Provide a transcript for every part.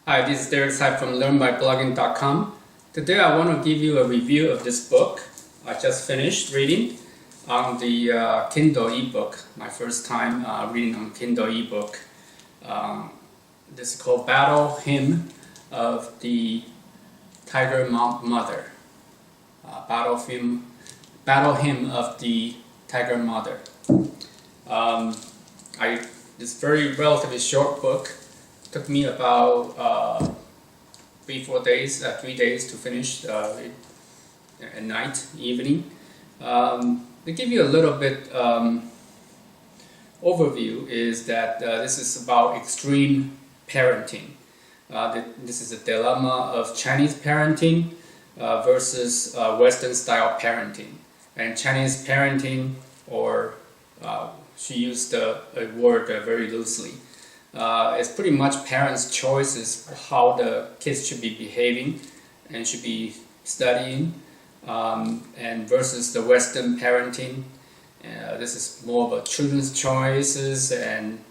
Hi, this is Derek Tsai from LearnByBlogging.com. Today I want to give you a review of this book I just finished reading on the Kindle ebook. My first time reading on Kindle ebook. This is called Battle Hymn of the Tiger Mother. Battle Hymn of the Tiger Mother. This very relatively short book. Took me about 3 days to finish at night, evening. To give you a little bit overview is that this is about extreme parenting. This is a dilemma of Chinese parenting versus Western style parenting. And Chinese parenting, or she used a word very loosely. It's pretty much parents' choices how the kids should be behaving and should be studying, and versus the Western parenting. This is more about children's choices and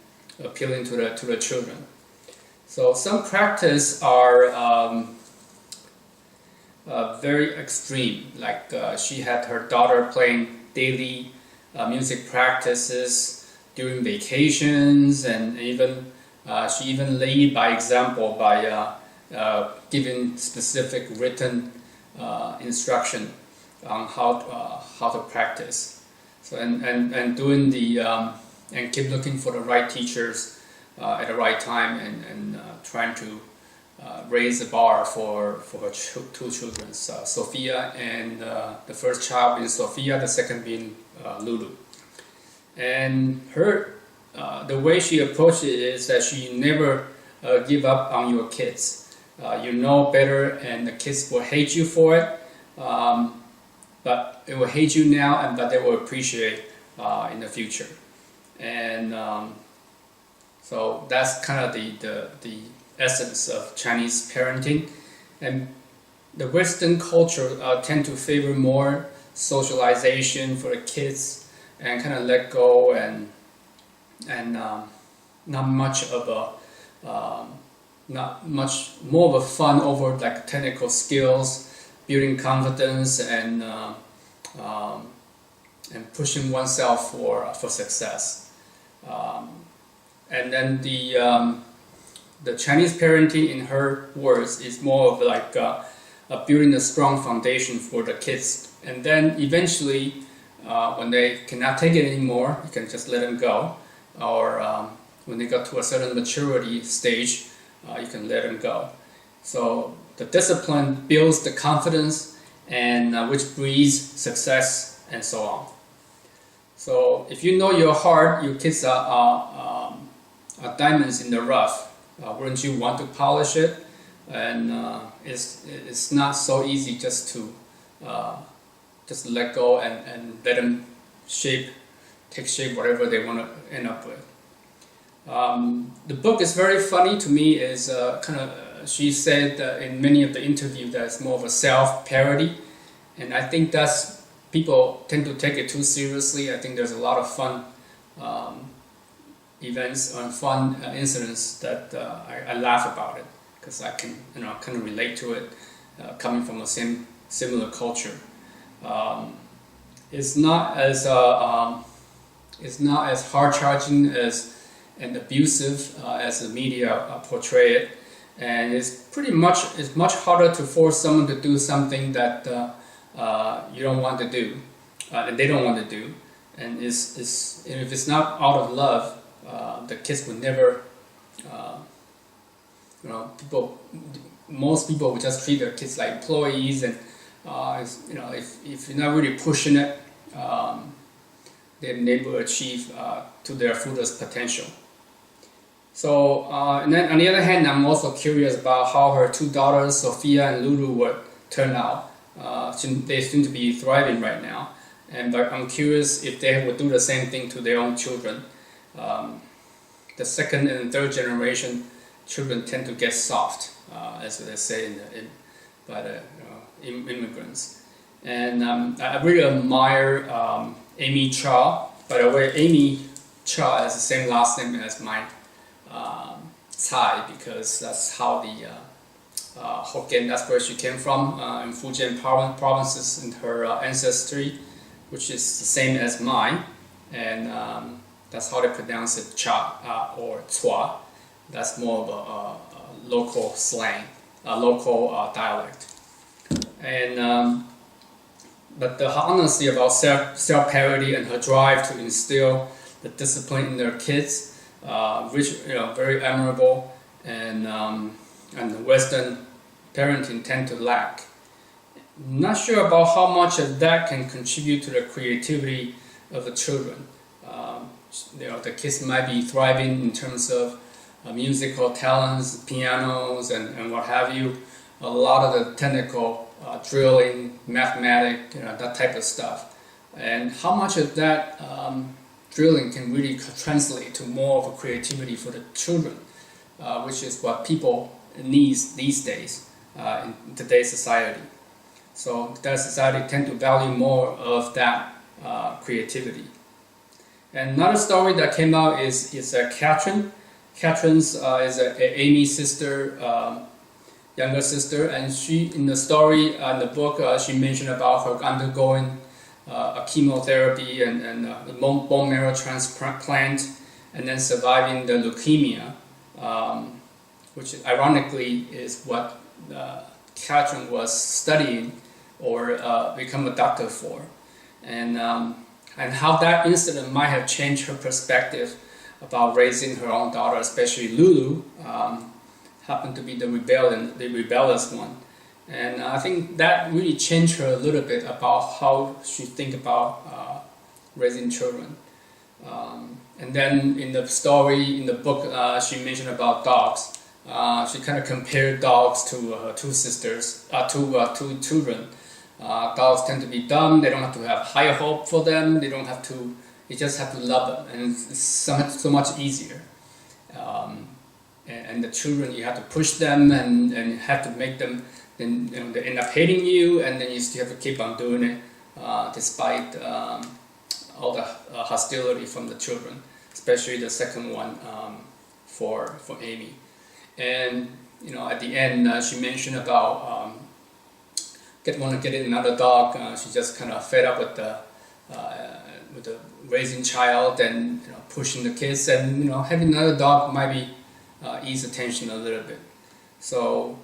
appealing to the children. So some practice are very extreme. Like she had her daughter playing daily music practices during vacations, and she even led by example by giving specific written instruction on how to practice. So and doing the and keep looking for the right teachers at the right time, and trying to raise the bar for her two children, Sophia, and the first child being Sophia, the second being Lulu. And her the way she approached it is that she never give up on your kids. You know better, and the kids will hate you for it, but it will hate you now, but they will appreciate in the future. And so that's kind of the essence of Chinese parenting. And the Western culture tend to favor more socialization for the kids, and kind of let go, and not much more of a fun over like technical skills, building confidence, and pushing oneself for success. And then the Chinese parenting, in her words, is more of like building a strong foundation for the kids, and then eventually when they cannot take it anymore, you can just let them go, or when they got to a certain maturity stage, you can let them go. So the discipline builds the confidence, and which breeds success, and so on. So if you know your heart, your kids are diamonds in the rough, wouldn't you want to polish it? And it's not so easy just to just let go and let them take shape whatever they want to end up with. The book is very funny to me. Is she said in many of the interviews that it's more of a self-parody, and I think that's people tend to take it too seriously. I think there's a lot of fun events and fun incidents that I laugh about it, because I can kind of relate to it, coming from the similar culture. It's not as hard-charging and abusive as the media portray it, and it's much harder to force someone to do something that you don't want to do, and they don't want to do, and if it's not out of love, the kids would never. Most people would just treat their kids like employees, and if you're not really pushing it, then they will achieve to their fullest potential. So, and then on the other hand, I'm also curious about how her two daughters, Sophia and Lulu, would turn out. They seem to be thriving right now, but I'm curious if they would do the same thing to their own children. The second and third generation children tend to get soft, as they say by the immigrants. And I really admire Amy Cha. By the way, Amy Cha has the same last name as my Tsai, because that's how the Hokkien, that's where she came from, in Fujian provinces in her ancestry, which is the same as mine, and that's how they pronounce it, cha or tsua. That's more of a local slang, a local dialect. And but the honesty about self-parody and her drive to instill the discipline in their kids, very admirable, and the Western parenting tend to lack. Not sure about how much of that can contribute to the creativity of the children. The kids might be thriving in terms of musical talents, pianos, and what have you. A lot of the technical drilling, mathematics, that type of stuff. And how much of that drilling can really translate to more of a creativity for the children, which is what people need these days in today's society. So that society tend to value more of that creativity. And another story that came out is Katrin. Katrin's is Amy's sister, younger sister, and she, in the story, in the book, she mentioned about her undergoing a chemotherapy and a bone marrow transplant, and then surviving the leukemia, which ironically is what Katrin was studying or become a doctor for, and how that incident might have changed her perspective about raising her own daughter, especially Lulu. Happened to be the rebellious one, and I think that really changed her a little bit about how she think about raising children. And then in the story, in the book, she mentioned about dogs. She kind of compared dogs to her two sisters, two children. Dogs tend to be dumb. They don't have to have high hope for them. They don't have to. You just have to love them, and it's so much easier. And the children, you have to push them and have to make them, then they end up hating you, and then you still have to keep on doing it despite all the hostility from the children, especially the second one for Amy. And at the end, she mentioned about want to get another dog. She just kind of fed up with the raising child and pushing the kids, and having another dog might be ease the tension a little bit. So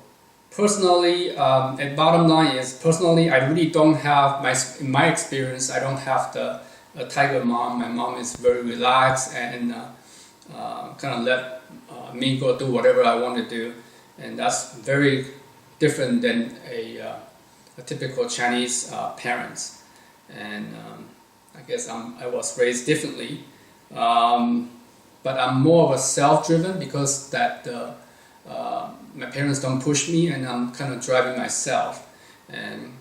personally, and bottom line is, personally, I really don't have, in my experience, I don't have a tiger mom. My mom is very relaxed and kind of let me go do whatever I want to do, and that's very different than a typical Chinese parents. And I guess I was raised differently. But I'm more of a self-driven, because that my parents don't push me, and I'm kind of driving myself, and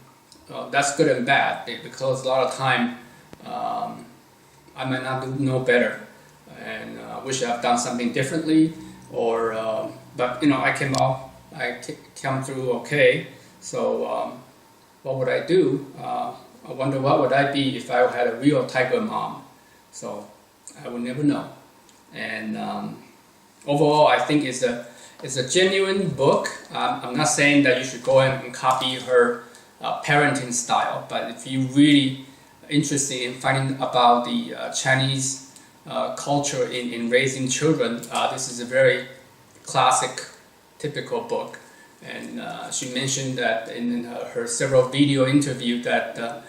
that's good and bad, because a lot of time I might not know better, and wish I've done something differently, or but I came through okay. So what would I do? I wonder what would I be if I had a real tiger mom. So I would never know. And overall, I think it's a genuine book. I'm not saying that you should go and copy her parenting style, but if you're really interested in finding about the Chinese culture in raising children, this is a very classic, typical book. And she mentioned that in her several video interview that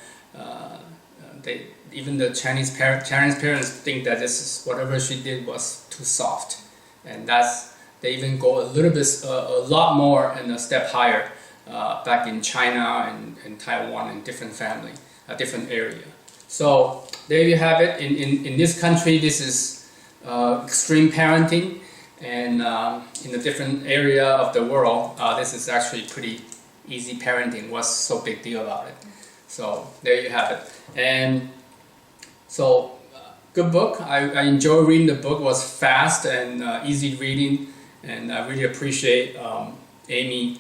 even the Chinese parents think that this is, whatever she did was too soft, and they even go a lot more and a step higher back in China and Taiwan and different family, a different area. So there you have it. In this country, this is extreme parenting, and in a different area of the world, this is actually pretty easy parenting. What's so big deal about it? So there you have it. And so good book. I enjoy reading the book. It was fast and easy reading, and I really appreciate Amy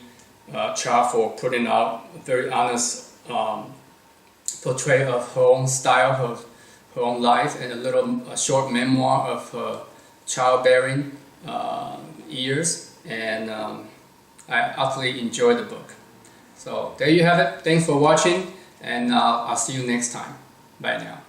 Cha for putting out a very honest portrayal of her own style, of her own life, and a short memoir of her childbearing years, and I utterly enjoyed the book. So there you have it. Thanks for watching, and I'll see you next time. Bye now.